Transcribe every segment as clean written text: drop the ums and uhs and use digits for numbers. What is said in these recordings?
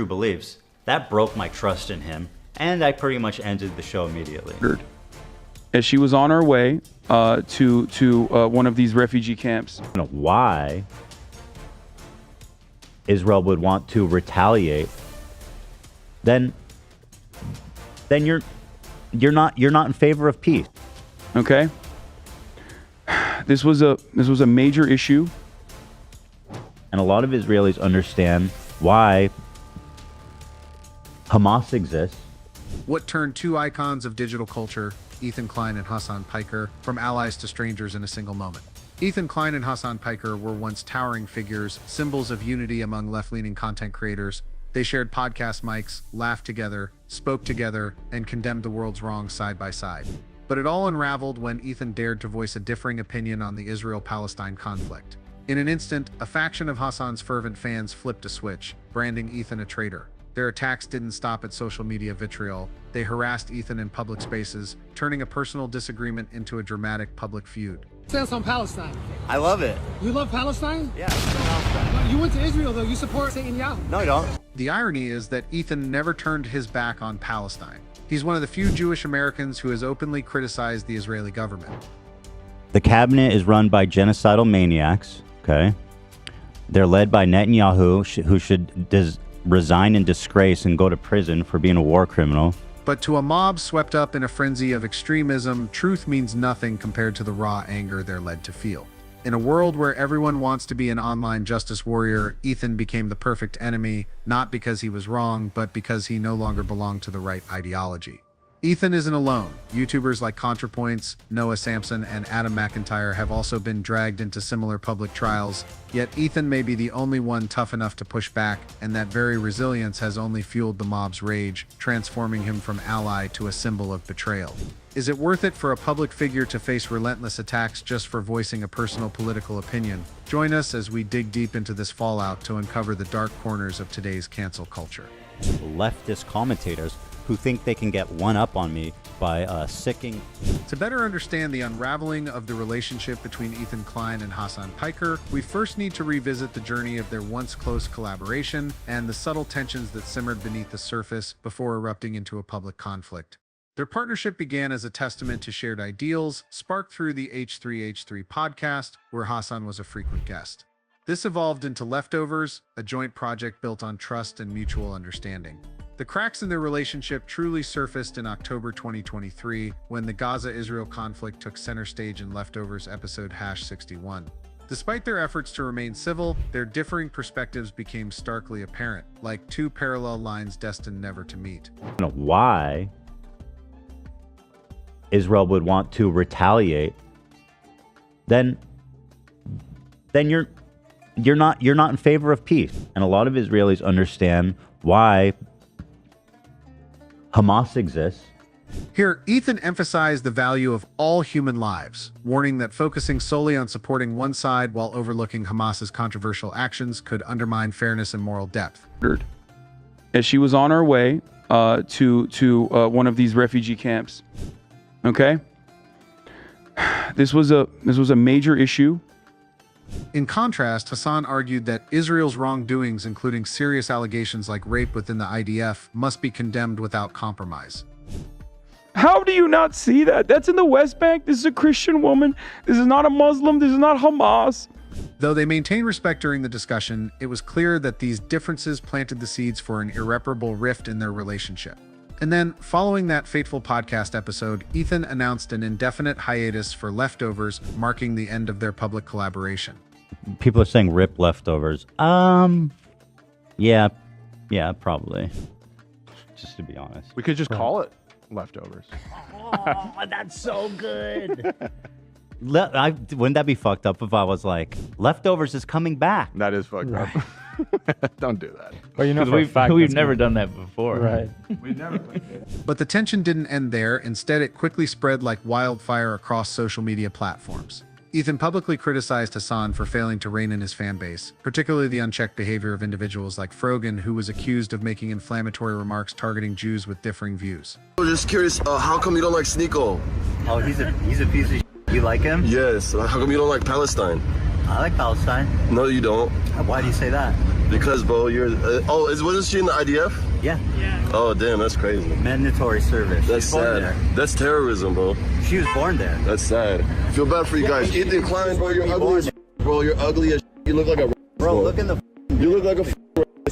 true beliefs. That broke my trust in him, and I pretty much ended the show immediately. As she was on her way to one of these refugee camps. I don't know why Israel would want to retaliate. Then you're not in favor of peace. Okay. This was a major issue. And a lot of Israelis understand why Hamas exists. What turned two icons of digital culture, Ethan Klein and Hassan Piker, from allies to strangers in a single moment? Ethan Klein and Hassan Piker were once towering figures, symbols of unity among left-leaning content creators. They shared podcast mics, laughed together, spoke together, and condemned the world's wrongs side by side. But it all unraveled when Ethan dared to voice a differing opinion on the Israel-Palestine conflict. In an instant, a faction of Hassan's fervent fans flipped a switch, branding Ethan a traitor. Their attacks didn't stop at social media vitriol. They harassed Ethan in public spaces, turning a personal disagreement into a dramatic public feud. Stance on Palestine. I love it. You love Palestine? Yeah, Palestine. You went to Israel, though. You support Netanyahu. No, I don't. The irony is that Ethan never turned his back on Palestine. He's one of the few Jewish Americans who has openly criticized the Israeli government. The cabinet is run by genocidal maniacs, okay? They're led by Netanyahu, who should resign in disgrace and go to prison for being a war criminal. But to a mob swept up in a frenzy of extremism, truth means nothing compared to the raw anger they're led to feel. In a world where everyone wants to be an online justice warrior, Ethan became the perfect enemy, not because he was wrong, but because he no longer belonged to the right ideology. Ethan isn't alone. YouTubers like ContraPoints, Noah Samson, and Adam McIntyre have also been dragged into similar public trials, yet Ethan may be the only one tough enough to push back, and that very resilience has only fueled the mob's rage, transforming him from ally to a symbol of betrayal. Is it worth it for a public figure to face relentless attacks just for voicing a personal political opinion? Join us as we dig deep into this fallout to uncover the dark corners of today's cancel culture. Leftist commentators who think they can get one up on me by sicking. To better understand the unraveling of the relationship between Ethan Klein and Hassan Piker, we first need to revisit the journey of their once close collaboration and the subtle tensions that simmered beneath the surface before erupting into a public conflict. Their partnership began as a testament to shared ideals, sparked through the H3H3 podcast, where Hassan was a frequent guest. This evolved into Leftovers, a joint project built on trust and mutual understanding. The cracks in their relationship truly surfaced in October 2023, when the Gaza-Israel conflict took center stage in Leftovers episode #61. Despite their efforts to remain civil, their differing perspectives became starkly apparent, like two parallel lines destined never to meet. I don't know why Israel would want to retaliate. Then you're not in favor of peace. And a lot of Israelis understand why Hamas exists. Here, Ethan emphasized the value of all human lives, warning that focusing solely on supporting one side while overlooking Hamas's controversial actions could undermine fairness and moral depth. As she was on her way to one of these refugee camps. Okay. This was a major issue. In contrast, Hassan argued that Israel's wrongdoings, including serious allegations like rape within the IDF, must be condemned without compromise. How do you not see that? That's in the West Bank. This is a Christian woman. This is not a Muslim. This is not Hamas. Though they maintained respect during the discussion, it was clear that these differences planted the seeds for an irreparable rift in their relationship. And then, following that fateful podcast episode, Ethan announced an indefinite hiatus for Leftovers, marking the end of their public collaboration. People are saying rip Leftovers. Yeah, probably. Just to be honest. We could just call it Leftovers. Oh, that's so good. Wouldn't that be fucked up if I was like, Leftovers is coming back? That is fucked up. Don't do that. Well, you know, for a fact we've never done that before. Right. We never played it. But the tension didn't end there. Instead, it quickly spread like wildfire across social media platforms. Ethan publicly criticized Hassan for failing to rein in his fan base, particularly the unchecked behavior of individuals like Frogan, who was accused of making inflammatory remarks targeting Jews with differing views. I'm just curious, how come you don't like Sneeko? Oh, he's a piece of shit. You like him? Yes. How come you don't like Palestine? I like Palestine. No, you don't. Why do you say that? Because, bro, you're. Wasn't she in the IDF? Yeah. Oh, damn, that's crazy. Mandatory service. That's She was born sad. That's terrorism, bro. there. She was born there. That's sad. Feel bad for you guys. Ethan Klein, bro, you're ugly as bro. You're ugly as you look like a Bro, look in the You look like a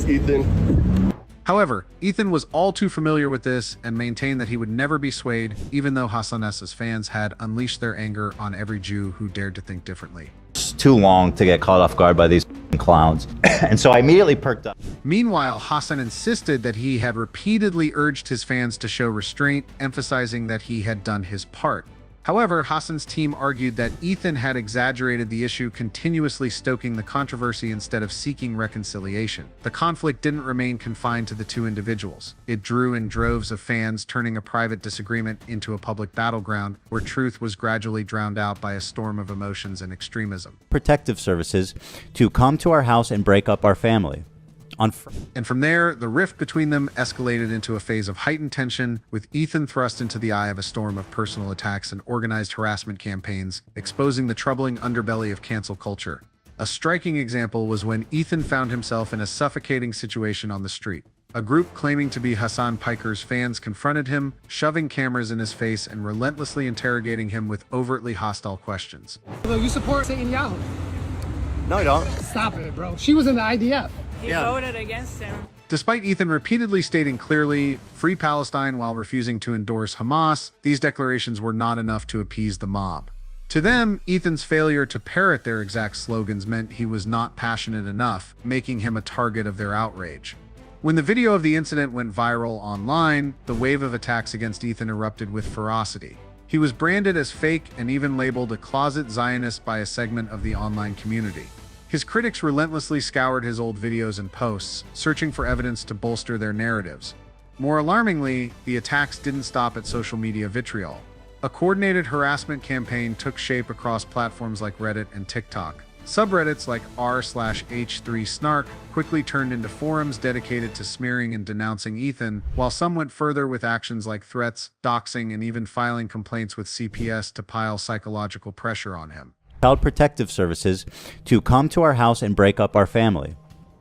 Ethan. However, Ethan was all too familiar with this and maintained that he would never be swayed, even though Hassanessa's fans had unleashed their anger on every Jew who dared to think differently. It's too long to get caught off guard by these clowns. And so I immediately perked up. Meanwhile, Hassan insisted that he had repeatedly urged his fans to show restraint, emphasizing that he had done his part. However, Hassan's team argued that Ethan had exaggerated the issue, continuously stoking the controversy instead of seeking reconciliation. The conflict didn't remain confined to the two individuals. It drew in droves of fans, turning a private disagreement into a public battleground where truth was gradually drowned out by a storm of emotions and extremism. Protective services to come to our house and break up our family. And from there, the rift between them escalated into a phase of heightened tension, with Ethan thrust into the eye of a storm of personal attacks and organized harassment campaigns, exposing the troubling underbelly of cancel culture. A striking example was when Ethan found himself in a suffocating situation on the street. A group claiming to be Hassan Piker's fans confronted him, shoving cameras in his face and relentlessly interrogating him with overtly hostile questions. So you support Netanyahu? No, I don't. Stop it, bro. She was in the IDF. He voted against him. Despite Ethan repeatedly stating clearly, "Free Palestine," while refusing to endorse Hamas, these declarations were not enough to appease the mob. To them, Ethan's failure to parrot their exact slogans meant he was not passionate enough, making him a target of their outrage. When the video of the incident went viral online, the wave of attacks against Ethan erupted with ferocity. He was branded as fake and even labeled a closet Zionist by a segment of the online community. His critics relentlessly scoured his old videos and posts, searching for evidence to bolster their narratives. More alarmingly, the attacks didn't stop at social media vitriol. A coordinated harassment campaign took shape across platforms like Reddit and TikTok. Subreddits like r/h3snark quickly turned into forums dedicated to smearing and denouncing Ethan, while some went further with actions like threats, doxing, and even filing complaints with CPS to pile psychological pressure on him. Child Protective Services to come to our house and break up our family.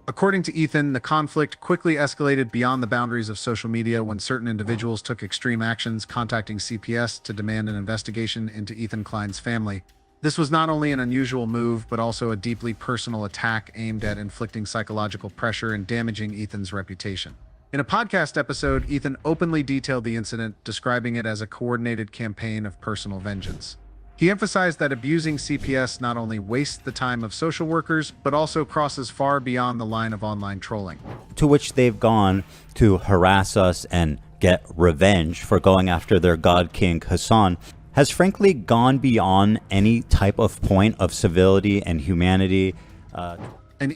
According to Ethan, the conflict quickly escalated beyond the boundaries of social media when certain individuals took extreme actions, contacting CPS to demand an investigation into Ethan Klein's family. This was not only an unusual move, but also a deeply personal attack aimed at inflicting psychological pressure and damaging Ethan's reputation. In a podcast episode, Ethan openly detailed the incident, describing it as a coordinated campaign of personal vengeance. He emphasized that abusing CPS not only wastes the time of social workers, but also crosses far beyond the line of online trolling. To which they've gone to harass us and get revenge for going after their god king Hassan has frankly gone beyond any type of point of civility and humanity. And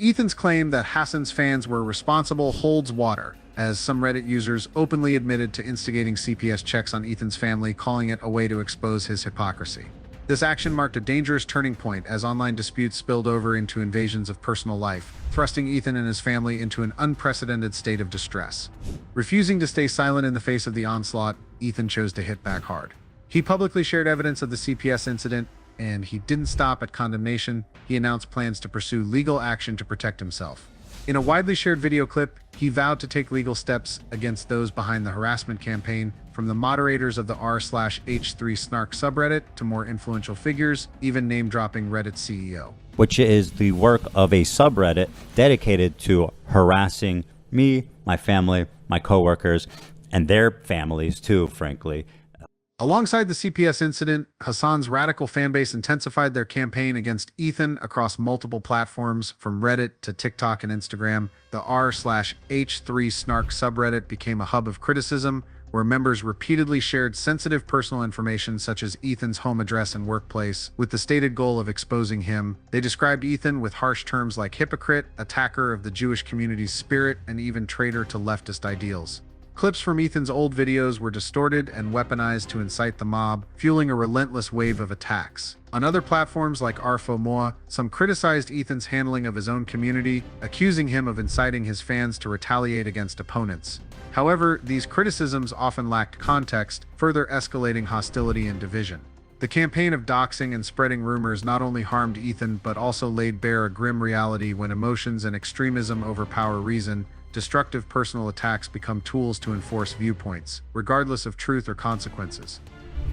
Ethan's claim that Hassan's fans were responsible holds water, as some Reddit users openly admitted to instigating CPS checks on Ethan's family, calling it a way to expose his hypocrisy. This action marked a dangerous turning point as online disputes spilled over into invasions of personal life, thrusting Ethan and his family into an unprecedented state of distress. Refusing to stay silent in the face of the onslaught, Ethan chose to hit back hard. He publicly shared evidence of the CPS incident, and he didn't stop at condemnation. He announced plans to pursue legal action to protect himself. In a widely shared video clip, he vowed to take legal steps against those behind the harassment campaign, from the moderators of the r/h3snark subreddit to more influential figures, even name-dropping Reddit's CEO. Which is the work of a subreddit dedicated to harassing me, my family, my coworkers, and their families too, frankly. Alongside the CPS incident, Hassan's radical fanbase intensified their campaign against Ethan across multiple platforms, from Reddit to TikTok and Instagram. The r/h3snark subreddit became a hub of criticism, where members repeatedly shared sensitive personal information such as Ethan's home address and workplace, with the stated goal of exposing him. They described Ethan with harsh terms like hypocrite, attacker of the Jewish community's spirit, and even traitor to leftist ideals. Clips from Ethan's old videos were distorted and weaponized to incite the mob, fueling a relentless wave of attacks. On other platforms like r/Moa, some criticized Ethan's handling of his own community, accusing him of inciting his fans to retaliate against opponents. However, these criticisms often lacked context, further escalating hostility and division. The campaign of doxing and spreading rumors not only harmed Ethan but also laid bare a grim reality when emotions and extremism overpower reason. Destructive personal attacks become tools to enforce viewpoints, regardless of truth or consequences.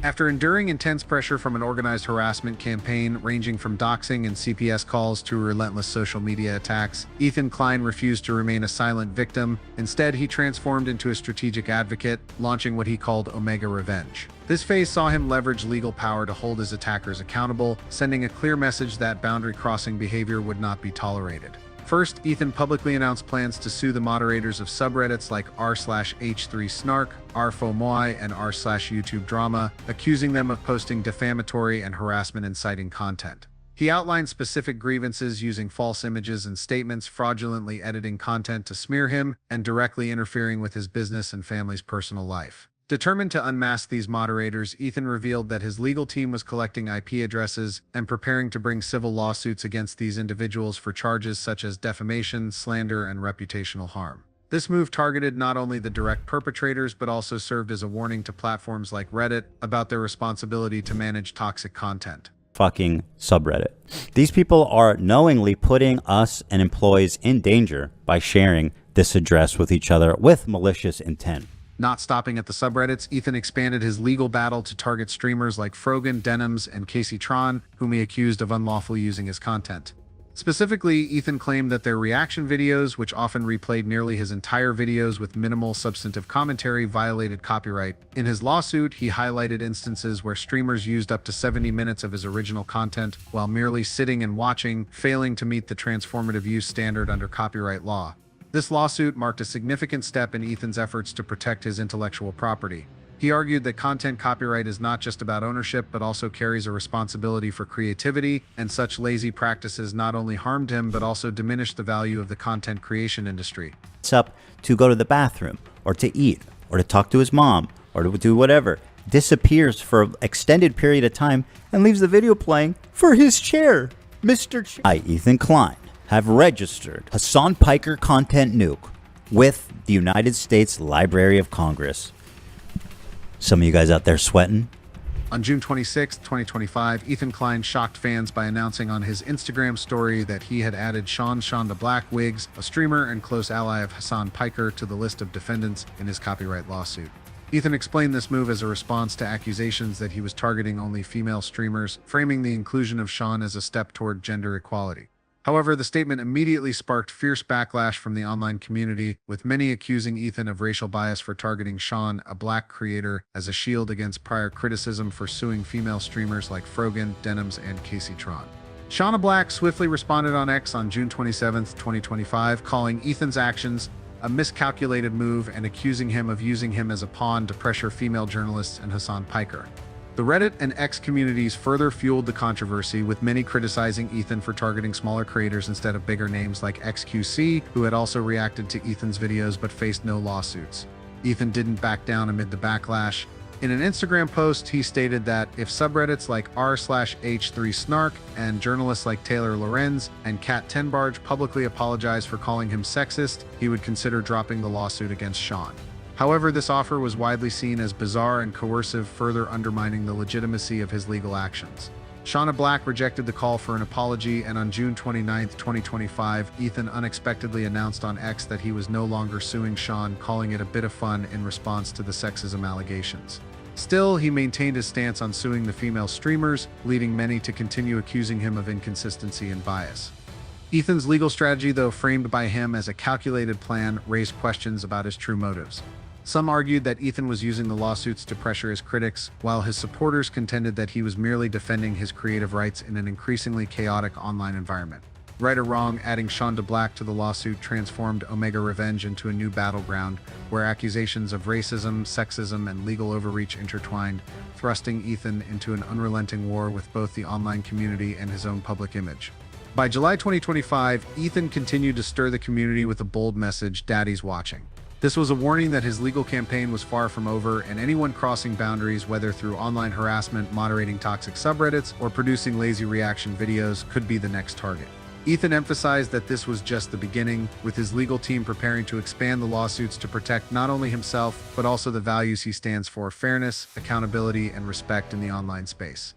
After enduring intense pressure from an organized harassment campaign ranging from doxing and CPS calls to relentless social media attacks, Ethan Klein refused to remain a silent victim. Instead, he transformed into a strategic advocate, launching what he called Omega Revenge. This phase saw him leverage legal power to hold his attackers accountable, sending a clear message that boundary-crossing behavior would not be tolerated. First, Ethan publicly announced plans to sue the moderators of subreddits like r/h3snark, r/fomoy, and r/YouTube drama, accusing them of posting defamatory and harassment-inciting content. He outlined specific grievances using false images and statements, fraudulently editing content to smear him, and directly interfering with his business and family's personal life. Determined to unmask these moderators, Ethan revealed that his legal team was collecting IP addresses and preparing to bring civil lawsuits against these individuals for charges such as defamation, slander, and reputational harm. This move targeted not only the direct perpetrators but also served as a warning to platforms like Reddit about their responsibility to manage toxic content. Fucking subreddit. These people are knowingly putting us and employees in danger by sharing this address with each other with malicious intent. Not stopping at the subreddits, Ethan expanded his legal battle to target streamers like Frogan, Denims, and Cassie, whom he accused of unlawfully using his content. Specifically, Ethan claimed that their reaction videos, which often replayed nearly his entire videos with minimal substantive commentary, violated copyright. In his lawsuit, he highlighted instances where streamers used up to 70 minutes of his original content while merely sitting and watching, failing to meet the transformative use standard under copyright law. This lawsuit marked a significant step in Ethan's efforts to protect his intellectual property. He argued that content copyright is not just about ownership, but also carries a responsibility for creativity, and such lazy practices not only harmed him, but also diminished the value of the content creation industry. It's up to go to the bathroom, or to eat, or to talk to his mom, or to do whatever. Disappears for an extended period of time and leaves the video playing for his chair. Mr. I, Ethan Klein, have registered Hassan Piker Content Nuke with the United States Library of Congress. Some of you guys out there sweating? On June 26, 2025, Ethan Klein shocked fans by announcing on his Instagram story that he had added Shonda Black Wiggs, a streamer and close ally of Hassan Piker, to the list of defendants in his copyright lawsuit. Ethan explained this move as a response to accusations that he was targeting only female streamers, framing the inclusion of Sean as a step toward gender equality. However, the statement immediately sparked fierce backlash from the online community, with many accusing Ethan of racial bias for targeting Sean, a black creator, as a shield against prior criticism for suing female streamers like Frogan, Denims, and Cassie. Shauna Black swiftly responded on X on June 27, 2025, calling Ethan's actions a miscalculated move and accusing him of using him as a pawn to pressure female journalists and Hassan Piker. The Reddit and X communities further fueled the controversy, with many criticizing Ethan for targeting smaller creators instead of bigger names like XQC, who had also reacted to Ethan's videos but faced no lawsuits. Ethan didn't back down amid the backlash. In an Instagram post, he stated that if subreddits like r/h3snark and journalists like Taylor Lorenz and Cat Tenbarge publicly apologized for calling him sexist, he would consider dropping the lawsuit against Sean. However, this offer was widely seen as bizarre and coercive, further undermining the legitimacy of his legal actions. Shauna Black rejected the call for an apology, and on June 29, 2025, Ethan unexpectedly announced on X that he was no longer suing Sean, calling it a bit of fun in response to the sexism allegations. Still, he maintained his stance on suing the female streamers, leading many to continue accusing him of inconsistency and bias. Ethan's legal strategy, though framed by him as a calculated plan, raised questions about his true motives. Some argued that Ethan was using the lawsuits to pressure his critics, while his supporters contended that he was merely defending his creative rights in an increasingly chaotic online environment. Right or wrong, adding Shonda Black to the lawsuit transformed Omega Revenge into a new battleground, where accusations of racism, sexism, and legal overreach intertwined, thrusting Ethan into an unrelenting war with both the online community and his own public image. By July 2025, Ethan continued to stir the community with a bold message: "Daddy's watching." This was a warning that his legal campaign was far from over, and anyone crossing boundaries, whether through online harassment, moderating toxic subreddits, or producing lazy reaction videos, could be the next target. Ethan emphasized that this was just the beginning, with his legal team preparing to expand the lawsuits to protect not only himself, but also the values he stands for: fairness, accountability, and respect in the online space.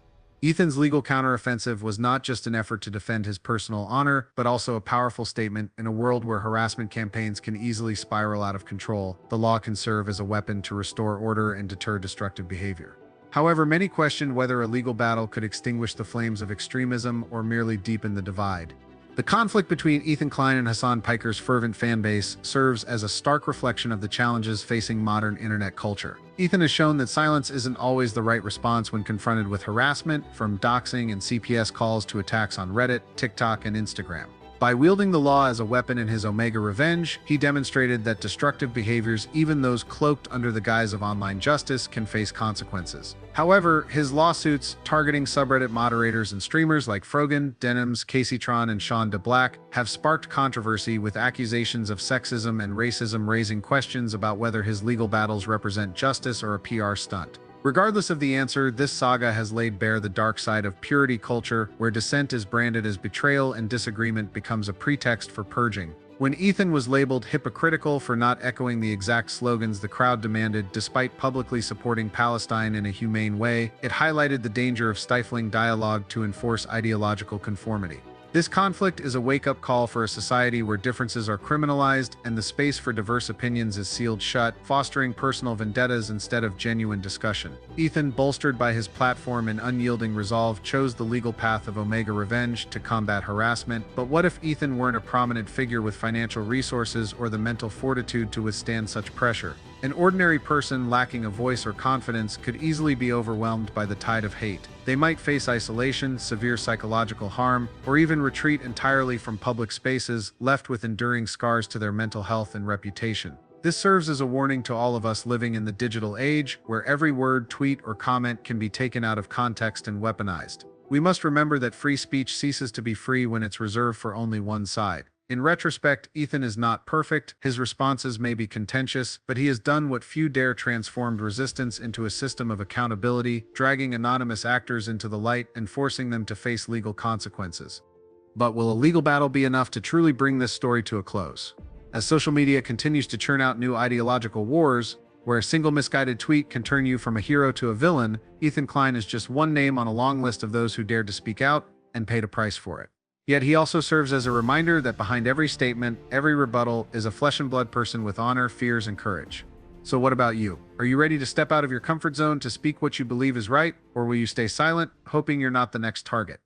Ethan's legal counteroffensive was not just an effort to defend his personal honor, but also a powerful statement. In a world where harassment campaigns can easily spiral out of control, the law can serve as a weapon to restore order and deter destructive behavior. However, many questioned whether a legal battle could extinguish the flames of extremism or merely deepen the divide. The conflict between Ethan Klein and Hassan Piker's fervent fanbase serves as a stark reflection of the challenges facing modern internet culture. Ethan has shown that silence isn't always the right response when confronted with harassment, from doxing and CPS calls to attacks on Reddit, TikTok, and Instagram. By wielding the law as a weapon in his Omega revenge, he demonstrated that destructive behaviors, even those cloaked under the guise of online justice, can face consequences. However, his lawsuits targeting subreddit moderators and streamers like Frogan, Denims, Cassie, and Sean DeBlack have sparked controversy, with accusations of sexism and racism raising questions about whether his legal battles represent justice or a PR stunt. Regardless of the answer, this saga has laid bare the dark side of purity culture, where dissent is branded as betrayal and disagreement becomes a pretext for purging. When Ethan was labeled hypocritical for not echoing the exact slogans the crowd demanded despite publicly supporting Palestine in a humane way, it highlighted the danger of stifling dialogue to enforce ideological conformity. This conflict is a wake-up call for a society where differences are criminalized and the space for diverse opinions is sealed shut, fostering personal vendettas instead of genuine discussion. Ethan, bolstered by his platform and unyielding resolve, chose the legal path of Omega revenge to combat harassment. But what if Ethan weren't a prominent figure with financial resources or the mental fortitude to withstand such pressure? An ordinary person lacking a voice or confidence could easily be overwhelmed by the tide of hate. They might face isolation, severe psychological harm, or even retreat entirely from public spaces, left with enduring scars to their mental health and reputation. This serves as a warning to all of us living in the digital age, where every word, tweet, or comment can be taken out of context and weaponized. We must remember that free speech ceases to be free when it's reserved for only one side. In retrospect, Ethan is not perfect. His responses may be contentious, but he has done what few dare: transformed resistance into a system of accountability, dragging anonymous actors into the light and forcing them to face legal consequences. But will a legal battle be enough to truly bring this story to a close? As social media continues to churn out new ideological wars, where a single misguided tweet can turn you from a hero to a villain, Ethan Klein is just one name on a long list of those who dared to speak out and paid a price for it. Yet he also serves as a reminder that behind every statement, every rebuttal, is a flesh and blood person with honor, fears, and courage. So what about you? Are you ready to step out of your comfort zone to speak what you believe is right, or will you stay silent, hoping you're not the next target?